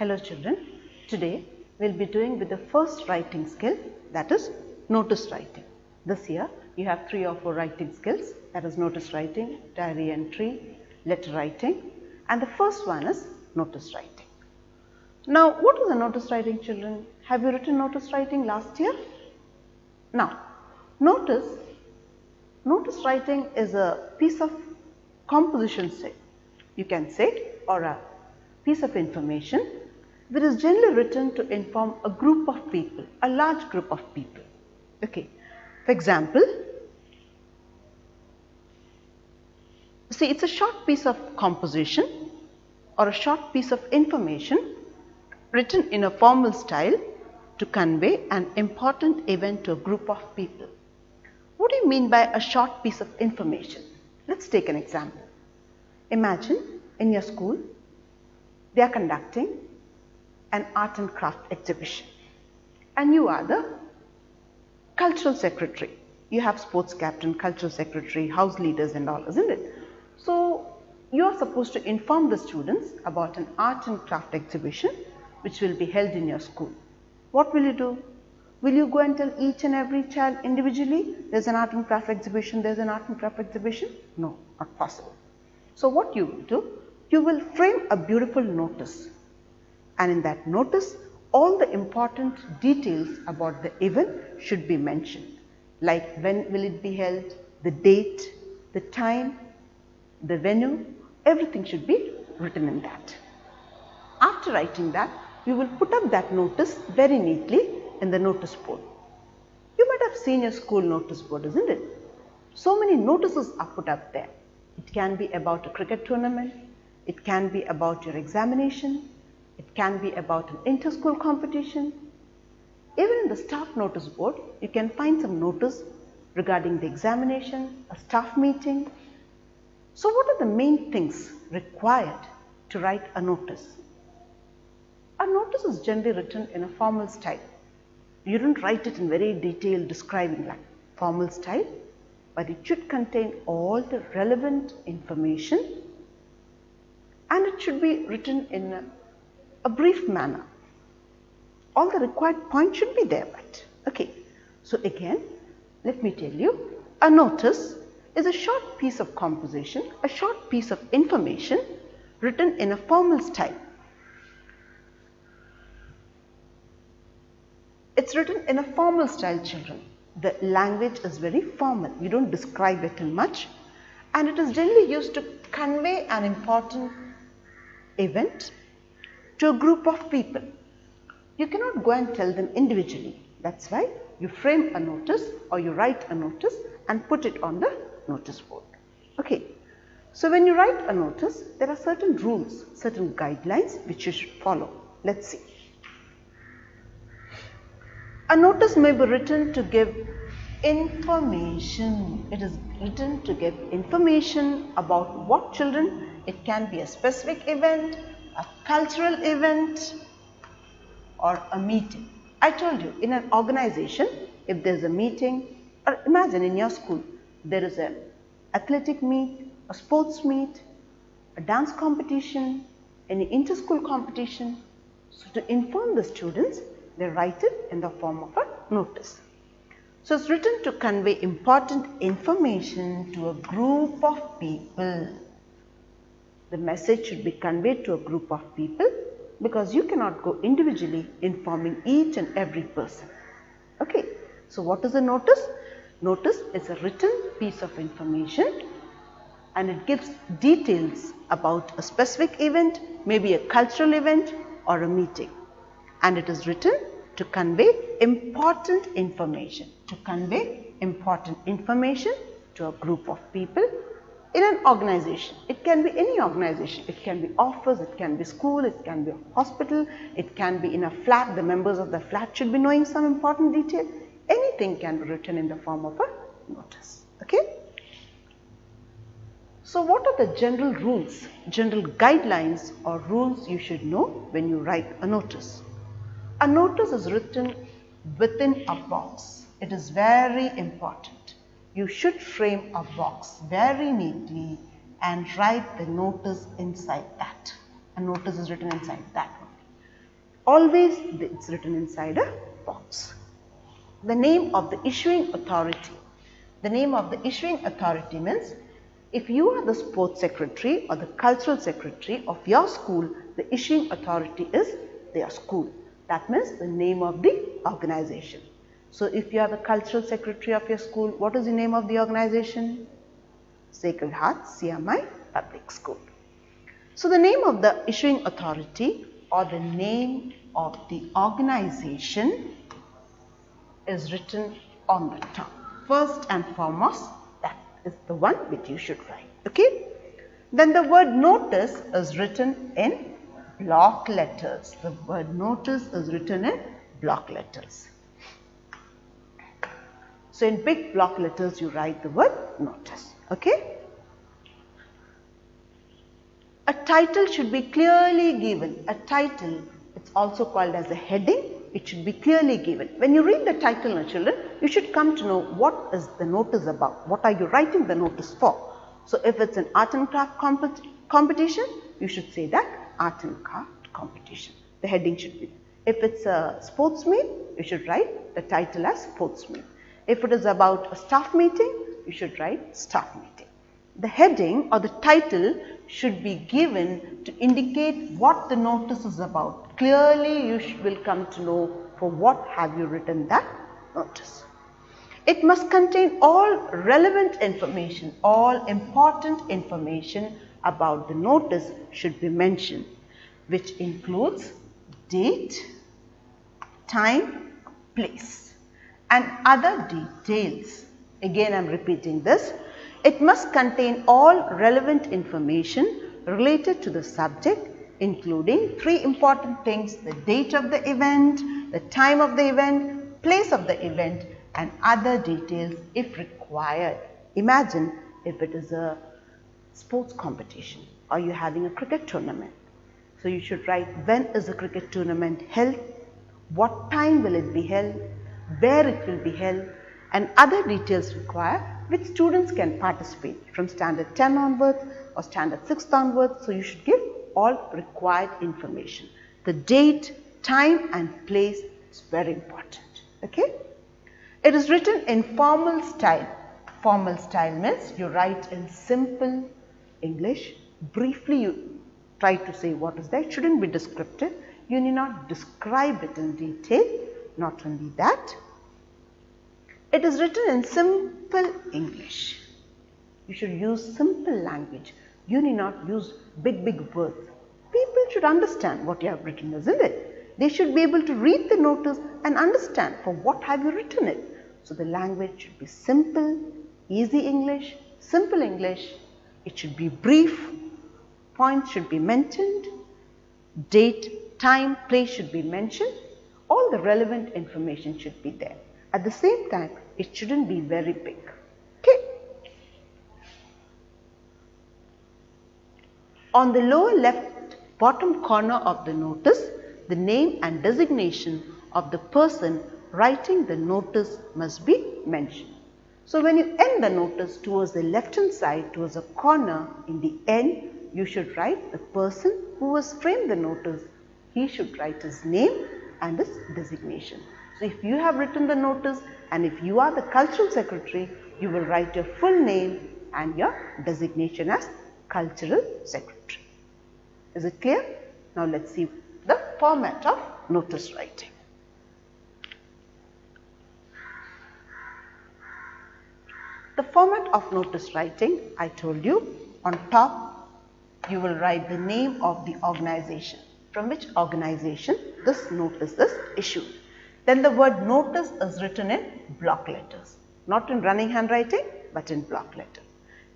Hello children, today we will be doing with the first writing skill, that is notice writing. This year you have 3 or 4 writing skills, that is notice writing, diary entry, letter writing, and the first one is notice writing. Now what is a notice writing, children? Have you written notice writing last year? Now notice writing is a piece of composition, say you can say, or a piece of information that is generally written to inform a group of people, a large group of people. Okay. For example, see, it's a short piece of composition or a short piece of information written in a formal style to convey an important event to a group of people. What do you mean by a short piece of information? Let's take an example. Imagine in your school, they are conducting an art and craft exhibition and you are the cultural secretary. You have sports captain, cultural secretary, house leaders and all, isn't it? So you are supposed to inform the students about an art and craft exhibition which will be held in your school. What will you do? Will you go and tell each and every child individually, there's an art and craft exhibition, there's an art and craft exhibition? No, not possible. So what you will do, you will frame a beautiful notice, and in that notice all the important details about the event should be mentioned, like when will it be held, the date, the time, the venue, everything should be written in that. After writing that, you will put up that notice very neatly in the notice board. You might have seen your school notice board, isn't it? So many notices are put up there. It can be about a cricket tournament, it can be about your examination, it can be about an inter-school competition. Even in the staff notice board, you can find some notice regarding the examination, a staff meeting. So what are the main things required to write a notice? A notice is generally written in a formal style. You don't write it in very detailed describing like formal style, but it should contain all the relevant information and it should be written in a brief manner. All the required points should be there, but okay. So again, let me tell you, a notice is a short piece of composition, a short piece of information written in a formal style. It's written in a formal style, children. The language is very formal. You don't describe it in much, and it is generally used to convey an important event to a group of people. You cannot go and tell them individually. That's why you frame a notice or you write a notice and put it on the notice board. Okay. So when you write a notice, there are certain rules, certain guidelines which you should follow. Let's see. A notice may be written to give information. It is written to give information about what, children? It can be a specific event, a cultural event, or a meeting. I told you, in an organization, if there is a meeting, or imagine in your school, there is an athletic meet, a sports meet, a dance competition, any inter-school competition. So to inform the students, they write it in the form of a notice. So it's written to convey important information to a group of people. The message should be conveyed to a group of people because you cannot go individually informing each and every person. Okay. So what is a notice? Notice is a written piece of information and it gives details about a specific event, maybe a cultural event or a meeting. And it is written to convey important information, to a group of people in an organization. It can be any organization. It can be office, it can be school, it can be a hospital, it can be in a flat. The members of the flat should be knowing some important detail. Anything can be written in the form of a notice. Okay. So what are the general rules, general guidelines or rules you should know when you write a notice? A notice is written within a box. It is very important. You should frame a box very neatly and write the notice inside that. A notice is written inside that one. Always it's written inside a box. The name of the issuing authority. The name of the issuing authority means if you are the sports secretary or the cultural secretary of your school, the issuing authority is their school. That means the name of the organization. So if you are the cultural secretary of your school, what is the name of the organization? Sacred Heart CMI Public School. So the name of the issuing authority or the name of the organization is written on the top. First and foremost, that is the one which you should write. Okay. Then the word notice is written in block letters. The word notice is written in block letters. So in big block letters you write the word notice. Okay. A title should be clearly given. A title, it's also called as a heading. It should be clearly given. When you read the title, now children, you should come to know what is the notice about. What are you writing the notice for? So if it's an art and craft competition, you should say that art and craft competition. The heading should be. If it's a sports meet, you should write the title as sports meet. If it is about a staff meeting, you should write staff meeting. The heading or the title should be given to indicate what the notice is about. Clearly you will come to know for what have you written that notice. It must contain all relevant information, all important information about the notice should be mentioned, which includes date, time, place and other details. Again I am repeating this. It must contain all relevant information related to the subject, including 3 important things: the date of the event, the time of the event, place of the event and other details if required. Imagine if it is a sports competition or you are having a cricket tournament. So you should write when is the cricket tournament held, what time will it be held, where it will be held and other details required which students can participate from standard 10 onwards or standard 6 onwards. So you should give all required information. The date, time and place is very important. Okay. It is written in formal style. Formal style means you write in simple English. Briefly you try to say what is there. It shouldn't be descriptive. You need not describe it in detail. Not only that, it is written in simple English. You should use simple language. You need not use big words. People should understand what you have written, isn't it? They should be able to read the notice and understand for what have you written it. So the language should be simple, easy English, simple English. It should be brief. Points should be mentioned. Date, time, place should be mentioned. All the relevant information should be there. At the same time, it shouldn't be very big. Okay. On the lower left bottom corner of the notice, the name and designation of the person writing the notice must be mentioned. So when you end the notice towards the left hand side, towards a corner in the end, you should write the person who has framed the notice. He should write his name and his designation. So if you have written the notice and if you are the cultural secretary, you will write your full name and your designation as cultural secretary. Is it clear? Now let's see the format of notice writing. The format of notice writing, I told you, on top you will write the name of the organization, from which organization this notice is issued. Then the word notice is written in block letters, not in running handwriting but in block letters.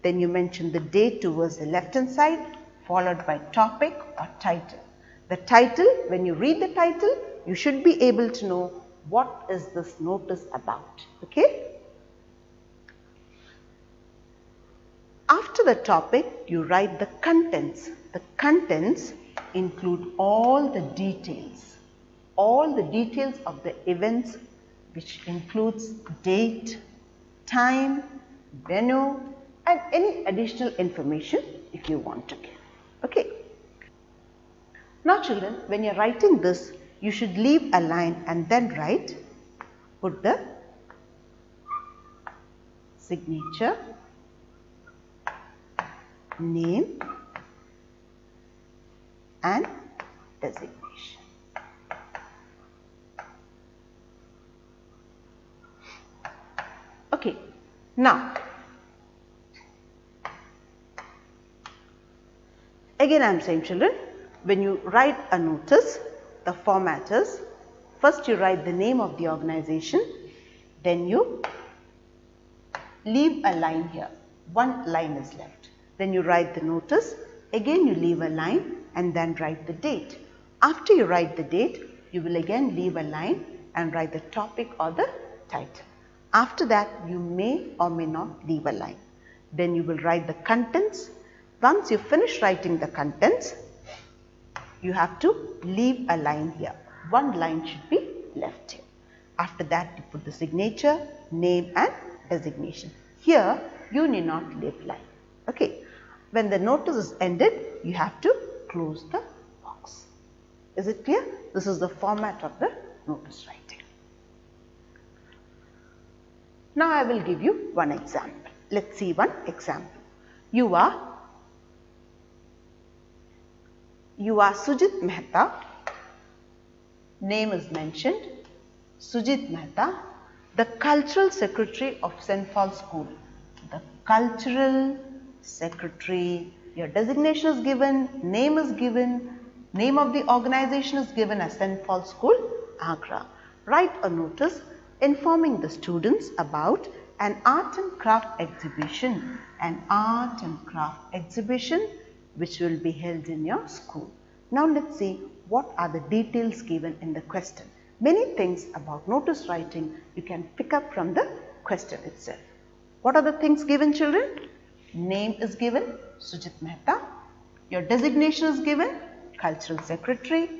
Then you mention the date towards the left hand side, followed by topic or title. The title, when you read the title, you should be able to know what is this notice about. Okay. After the topic, you write the contents. The contents include all the details of the events, which includes date, time, venue and any additional information if you want to give. Okay. Now children, when you are writing this, you should leave a line and then write, put the signature, name and designation. Okay, now again I am saying, children, when you write a notice, the format is, first you write the name of the organization, then you leave a line here, one line is left. Then you write the notice, again you leave a line and then write the date. After you write the date, you will again leave a line and write the topic or the title. After that, you may or may not leave a line. Then you will write the contents. Once you finish writing the contents, you have to leave a line here. One line should be left here. After that, you put the signature, name and designation. Here, you need not leave line. Okay. When the notice is ended, you have to close the box. Is it clear? This is the format of the notice writing. Now I will give you one example. Let's see one example. You are Sujit Mehta. Name is mentioned. Sujit Mehta, the Cultural Secretary of St. Paul's School. The Cultural Secretary. Your designation is given, name is given, name of the organization is given as St. Paul's School, Agra. Write a notice informing the students about an art and craft exhibition, which will be held in your school. Now let's see what are the details given in the question. Many things about notice writing you can pick up from the question itself. What are the things given, children? Name is given, Sujit Mehta. Your designation is given, Cultural Secretary.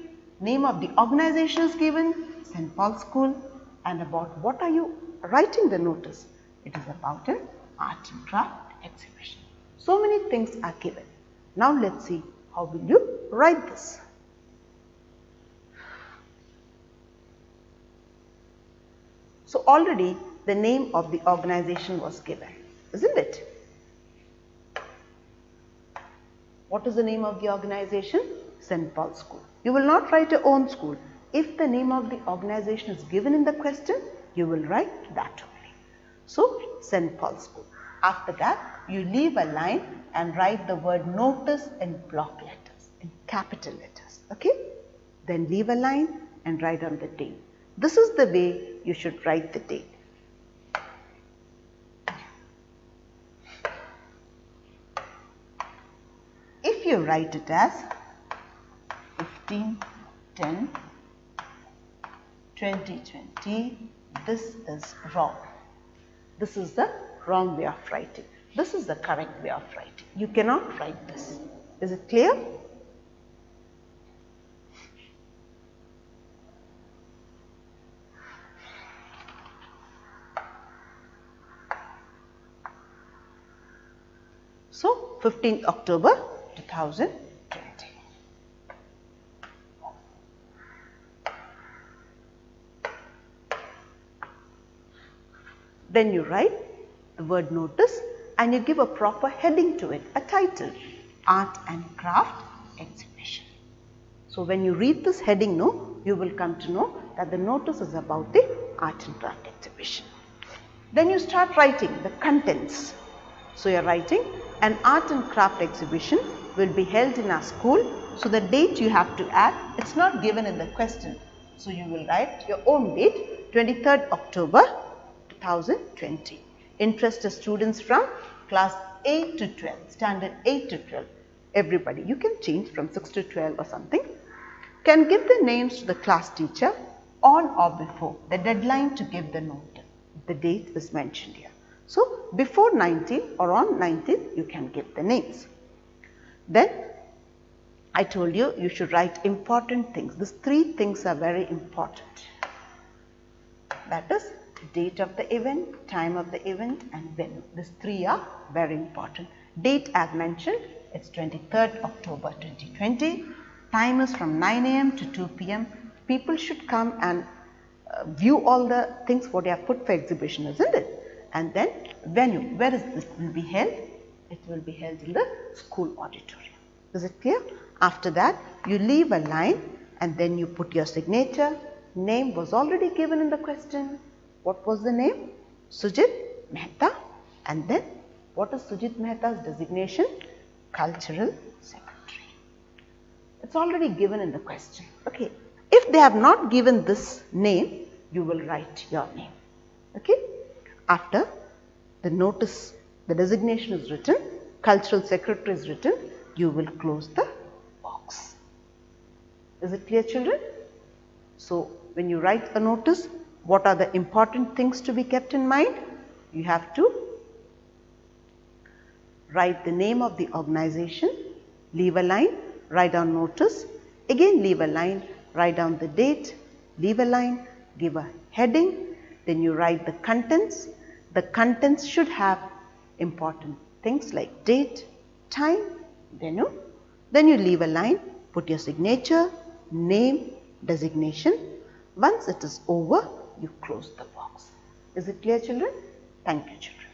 Name of the organization is given, St. Paul's School. And about what are you writing the notice? It is about an art and craft exhibition. So many things are given. Now let's see how will you write this. So already the name of the organization was given, isn't it? What is the name of the organization? St. Paul's School. You will not write your own school. If the name of the organization is given in the question, you will write that only. So, St. Paul's School. After that, you leave a line and write the word notice in block letters, in capital letters. Okay? Then leave a line and write on the date. This is the way you should write the date. If you write it as 15/10/2020, this is wrong. This is the wrong way of writing. This is the correct way of writing. You cannot write this. Is it clear? So, 15th October 2020. Then you write the word notice and you give a proper heading to it, a title, Art and Craft Exhibition. So when you read this heading, you will come to know that the notice is about the Art and Craft Exhibition. Then you start writing the contents. So you are writing an Art and Craft Exhibition will be held in our school. So the date you have to add, it's not given in the question. So you will write your own date, 23rd October 2020. Interested students from class 8 to 12, standard 8 to 12. Everybody, you can change from 6 to 12 or something, can give the names to the class teacher on or before the deadline to give the note. The date is mentioned here. So, before 19th or on 19th, you can give the names. Then, I told you, you should write important things. These three things are very important. That is, date of the event, time of the event and venue. These three are very important. Date as mentioned, it's 23rd October 2020. Time is from 9 AM to 2 PM. people should come and view all the things what you have put for exhibition, isn't it? And then venue, where is this will be held? It will be held in the school auditorium. Is it clear? After that, you leave a line and then you put your signature. Name was already given in the question. What was the name? Sujit Mehta. And then what is Sujit Mehta's designation? Cultural Secretary. It's already given in the question. Okay. If they have not given this name, you will write your name. Okay. After the notice, the designation is written, Cultural Secretary is written, you will close the box. Is it clear, children? So, when you write a notice, what are the important things to be kept in mind? You have to write the name of the organization, leave a line, write down notice, again leave a line, write down the date, leave a line, give a heading, then you write the contents. The contents should have important things like date, time, venue. Then you leave a line, put your signature, name, designation. Once it is over, you close the box. Is it clear, children? Thank you, children.